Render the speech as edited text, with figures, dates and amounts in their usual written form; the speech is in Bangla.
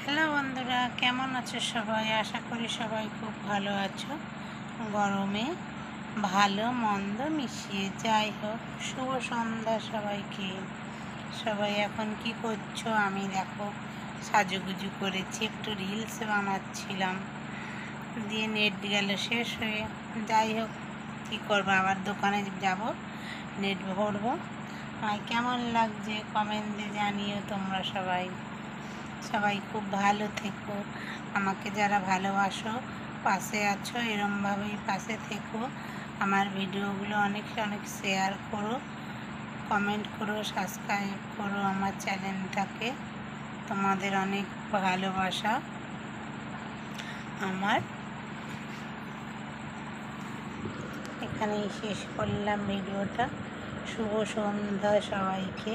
হ্যালো বন্ধুরা, কেমন আছো সবাই? আশা করি সবাই খুব ভালো আছো। গরমে ভালো মন্দ মিশিয়ে, যাই হোক, শুভ সন্ধ্যা সবাইকে। সবাই এখন কি করছো? আমি দেখো সাজুগুজু করেছি, একটু রিলস বানাচ্ছিলাম, দিয়ে নেট গেল শেষ হয়ে। যাই হোক, কী করবো, আবার দোকানে যাব, নেট ভরবো। আমায় কেমন লাগছে কমেন্টে জানিও তোমরা সবাই। সবাই খুব ভালো থেকো, আমাকে যারা ভালোবাসো, পাশে আছো, এরমভাবেই পাশে থেকো। আমার ভিডিওগুলো অনেক অনেক শেয়ার করো, কমেন্ট করো, সাবস্ক্রাইব করো আমার চ্যানেলটাকে। তোমাদের অনেক ভালোবাসা আমার। এখানেই শেষ করলাম ভিডিওটা। শুভ সন্ধ্যা সবাইকে।